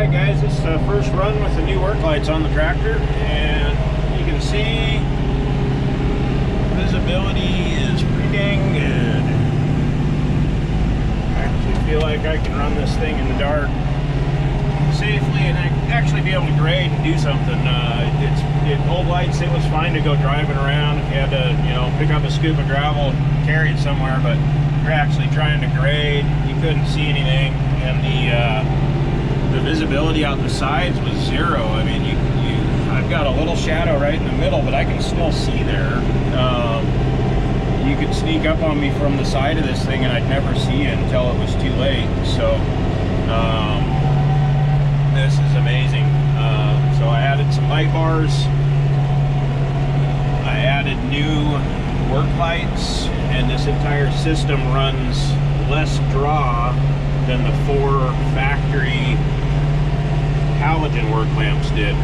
Alright guys, this is the first run with the new work lights on the tractor, and you can see visibility is pretty dang good. I actually feel like I can run this thing in the dark safely and actually be able to grade and do something. Old lights, it was fine to go driving around if you had to, you know, pick up a scoop of gravel and carry it somewhere, but you're actually trying to grade, you couldn't see anything, and the visibility out the sides was zero. I mean, I've got a little shadow right in the middle, but I can still see there. You could sneak up on me from the side of this thing and I'd never see it until it was too late. So this is amazing. So I added some light bars. I added new work lights, and this entire system runs less draw than the 4 factory halogen work lamps did.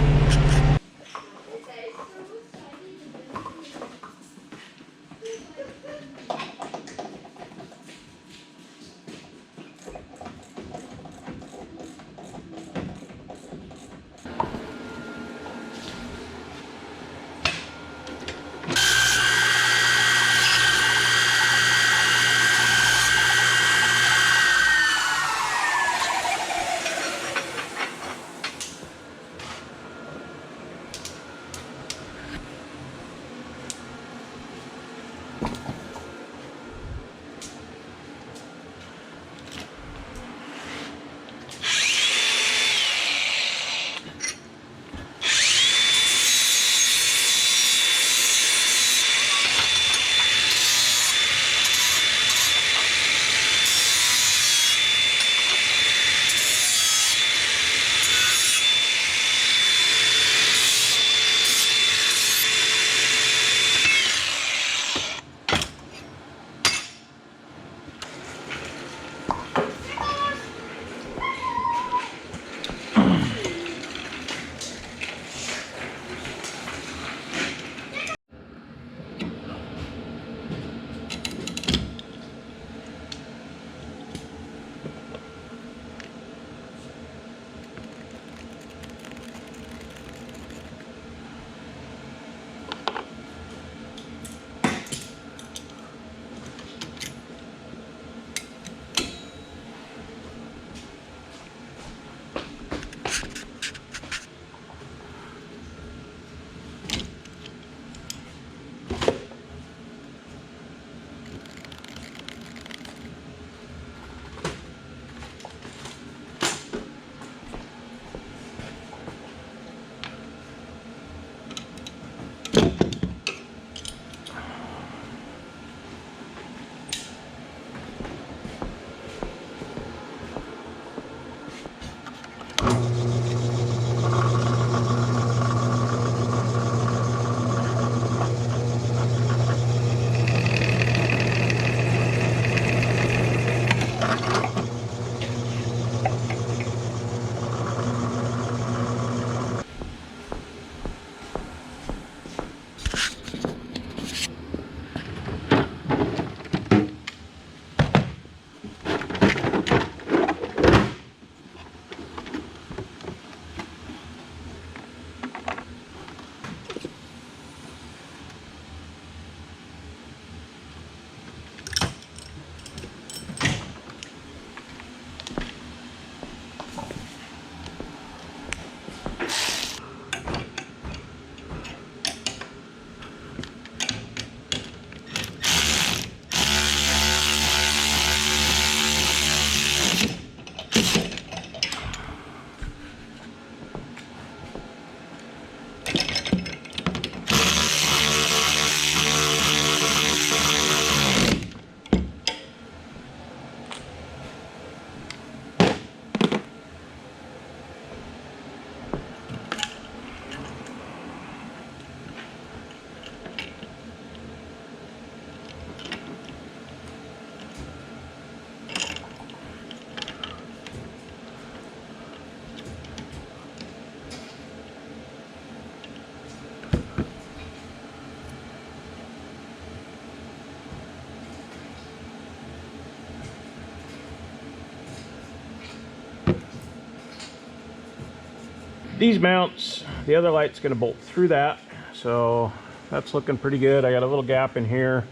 These mounts, the other light's going to bolt through that, so that's looking pretty good. I got a little gap in here.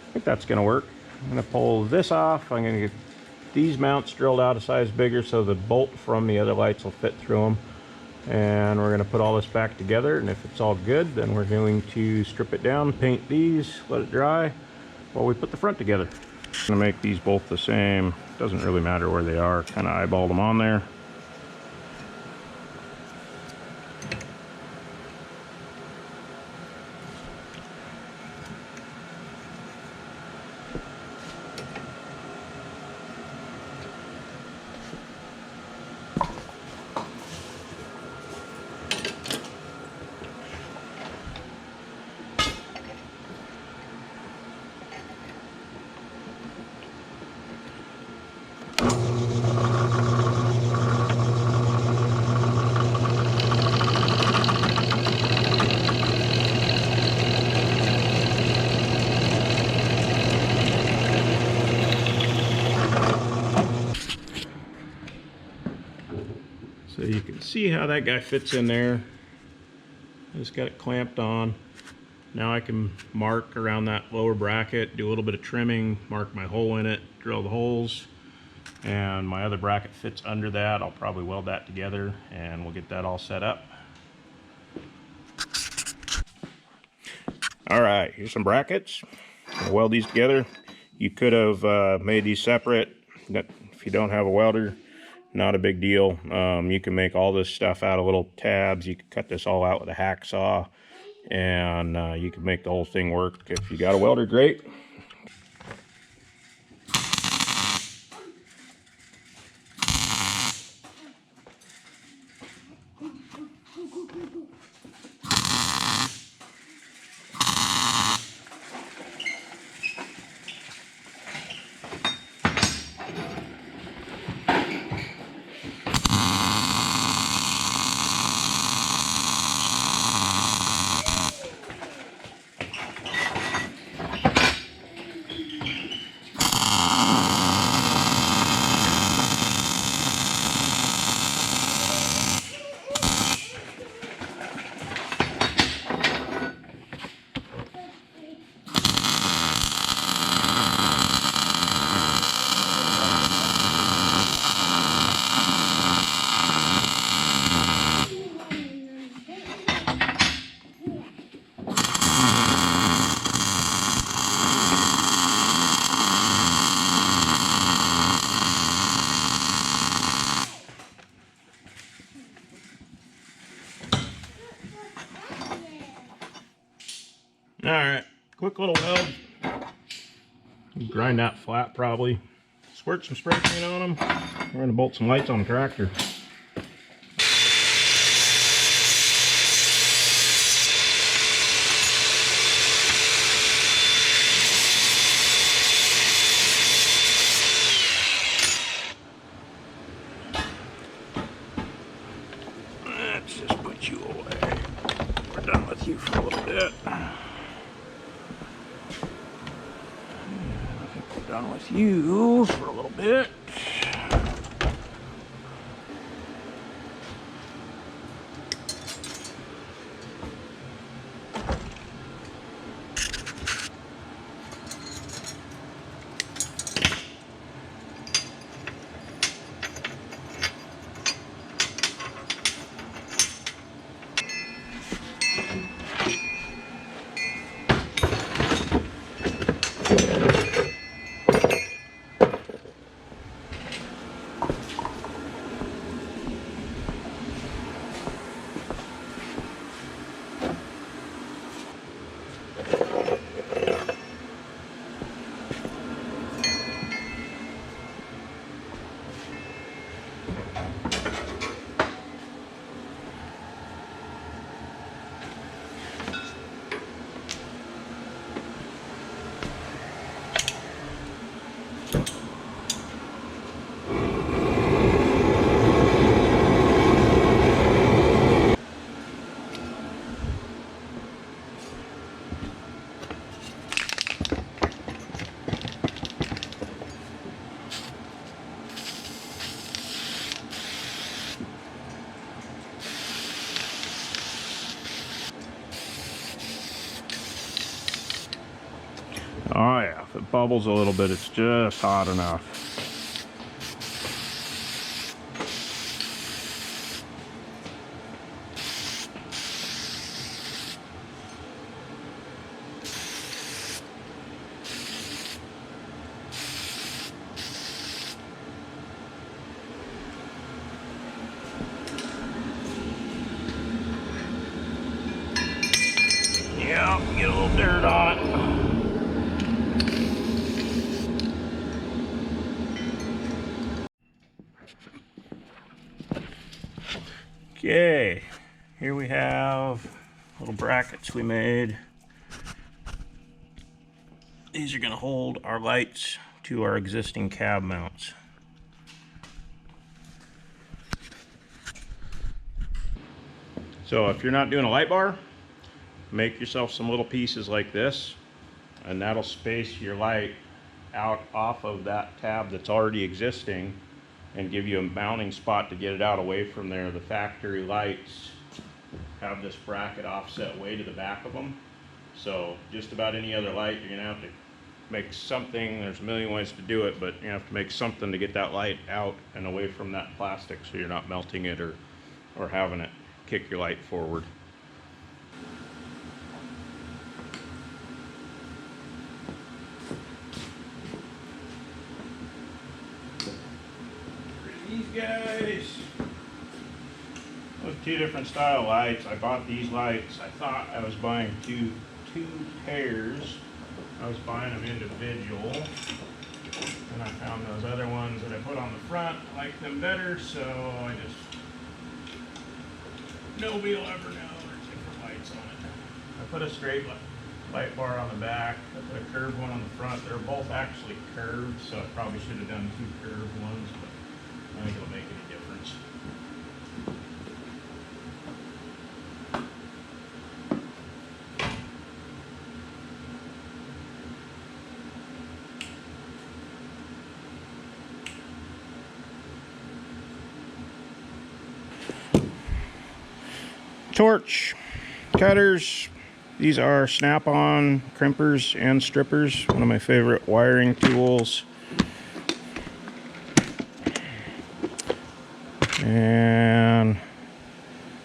I think that's going to work. I'm going to pull this off. I'm going to get these mounts drilled out a size bigger so the bolt from the other lights will fit through them. And we're going to put all this back together, and if it's all good, then we're going to strip it down, paint these, let it dry while we put the front together. I'm going to make these both the same. Doesn't really matter where they are. Kind of eyeball them on there. So you can see how that guy fits in there. I just got it clamped on. Now I can mark around that lower bracket, do a little bit of trimming, mark my hole in it, drill the holes, and my other bracket fits under that. I'll probably weld that together and we'll get that all set up. All right, here's some brackets. I'll weld these together. You could have made these separate. If you don't have a welder, not a big deal. You can make all this stuff out of little tabs. You can cut this all out with a hacksaw, and you can make the whole thing work. If you got a welder, great. All right, quick little weld. Grind that flat probably. Squirt some spray paint on them. We're gonna bolt some lights on the tractor. Let's just put you away. We're done with you for a little bit. Done with you for a little bit. If it bubbles a little bit, it's just hot enough. Yeah, get a little dirt on it. Okay, here we have little brackets we made. These are going to hold our lights to our existing cab mounts. So if you're not doing a light bar, make yourself some little pieces like this, and that'll space your light out off of that tab that's already existing and give you a mounting spot to get it out away from there. The factory lights have this bracket offset way to the back of them, so just about any other light you're gonna have to make something. There's a million ways to do it, but you have to make something to get that light out and away from that plastic so you're not melting it or having it kick your light forward. These guys with two different style lights. I bought these lights. I thought I was buying two pairs. I was buying them individual, and I found those other ones that I put on the front. I like them better, so I just, nobody will ever know there's different lights on it. I put a straight light bar on the back. I put a curved one on the front. They're both actually curved, so I probably should have done two curved ones, but I don't think it'll make any difference. Torch cutters. These are snap-on crimpers and strippers. One of my favorite wiring tools. And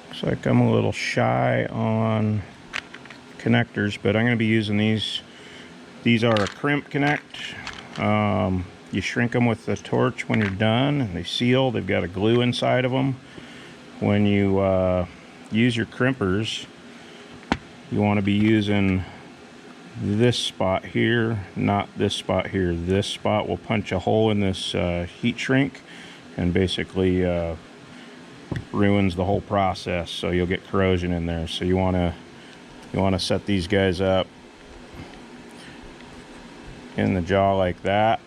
looks like I'm a little shy on connectors, but I'm going to be using these. These are a crimp connect. You shrink them with the torch when you're done, and they seal. They've got a glue inside of them. When you use your crimpers, you want to be using this spot here, not this spot here. This spot will punch a hole in this heat shrink and basically ruins the whole process, so you'll get corrosion in there. So you want to set these guys up in the jaw like that,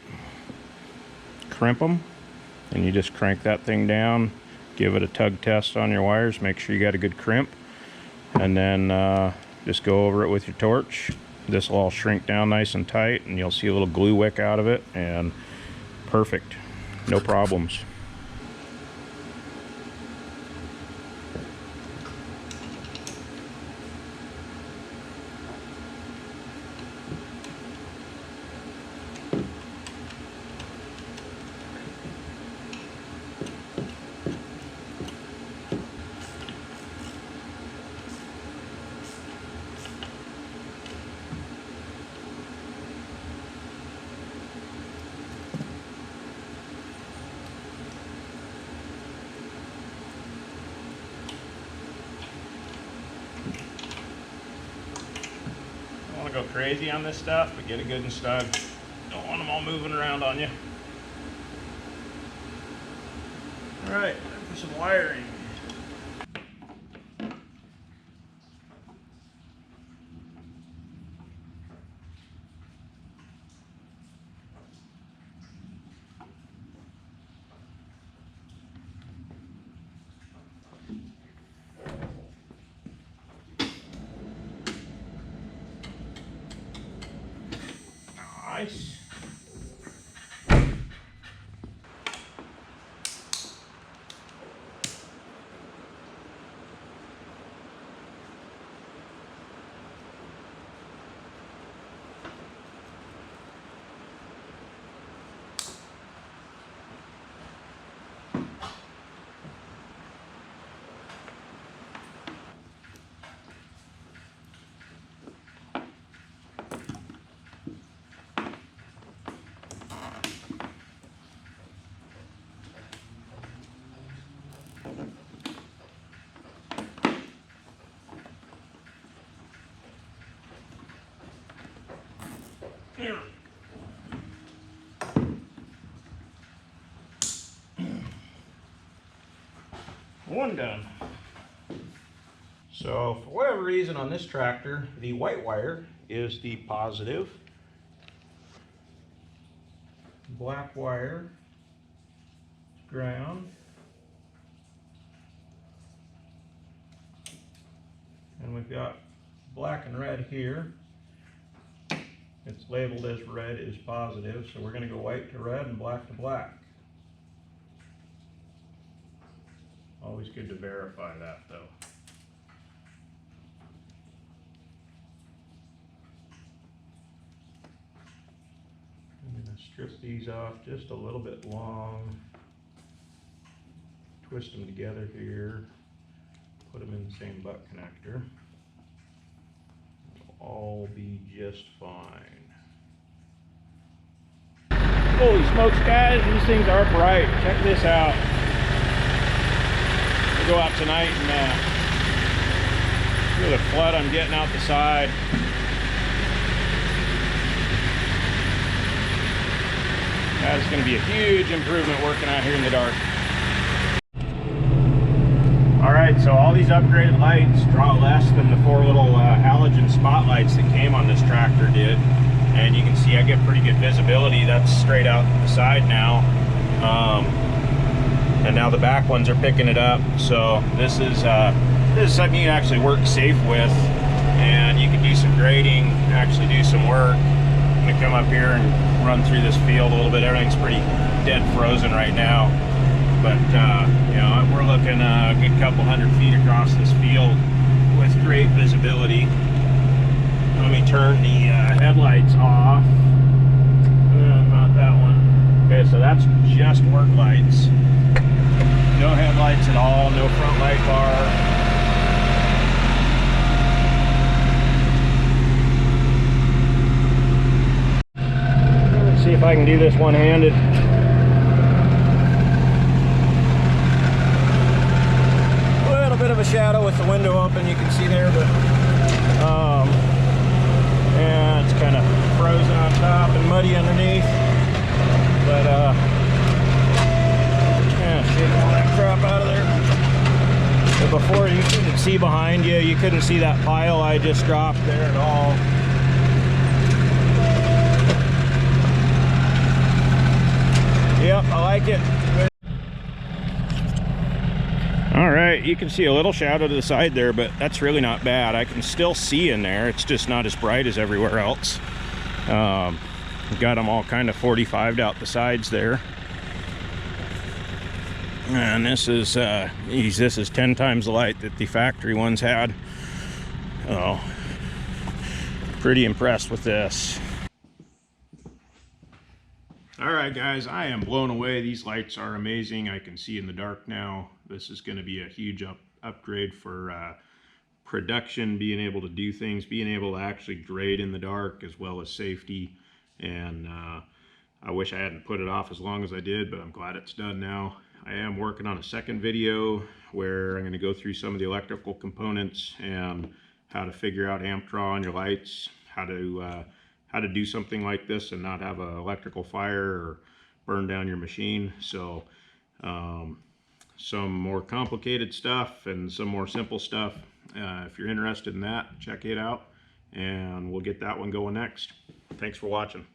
crimp them, and you just crank that thing down, give it a tug test on your wires, make sure you got a good crimp, and then just go over it with your torch. This will all shrink down nice and tight, and you'll see a little glue wick out of it, and perfect, no problems. Go crazy on this stuff, but get it good and snug. Don't want them all moving around on you. All right, time for some wiring. Nice. One done. So for whatever reason on this tractor, the white wire is the positive. Black wire is ground. And we've got black and red here. It's labeled as red is positive, so we're going to go white to red and black to black. Always good to verify that though. I'm going to strip these off just a little bit long. Twist them together here. Put them in the same butt connector. It'll all be just fine. Holy smokes, guys, these things are bright. Check this out. We'll go out tonight and look at the flood I'm getting out the side. That's going to be a huge improvement working out here in the dark. Alright, so all these upgraded lights draw less than the 4 little halogen spotlights that came on this tractor did. And you can see I get pretty good visibility. That's straight out the side now. And now the back ones are picking it up. So this is something you can actually work safe with. And you can do some grading, actually do some work. I'm going to come up here and run through this field a little bit. Everything's pretty dead frozen right now. But, you know, we're looking a good couple 100 feet across this field with great visibility. Let me turn the headlights off. Not that one. Okay, so that's just work lights. No headlights at all, no front light bar. Let's see if I can do this one-handed. Bit of a shadow with the window open, you can see there, but yeah, it's kind of frozen on top and muddy underneath, but yeah, shaking all that crap out of there. But before, you couldn't see behind you, you couldn't see that pile I just dropped there at all. Yep, I like it. Alright, you can see a little shadow to the side there, but that's really not bad. I can still see in there. It's just not as bright as everywhere else. Got them all kind of 45'd out the sides there. And this is this is 10 times the light that the factory ones had. Oh, pretty impressed with this. Alright guys, I am blown away. These lights are amazing. I can see in the dark now. This is going to be a huge upgrade for production, being able to do things, being able to actually grade in the dark as well as safety. And I wish I hadn't put it off as long as I did, but I'm glad it's done now. I am working on a second video where I'm going to go through some of the electrical components and how to figure out amp draw on your lights, how to do something like this and not have an electrical fire or burn down your machine. So some more complicated stuff and some more simple stuff. If you're interested in that, check it out, and we'll get that one going next. Thanks for watching.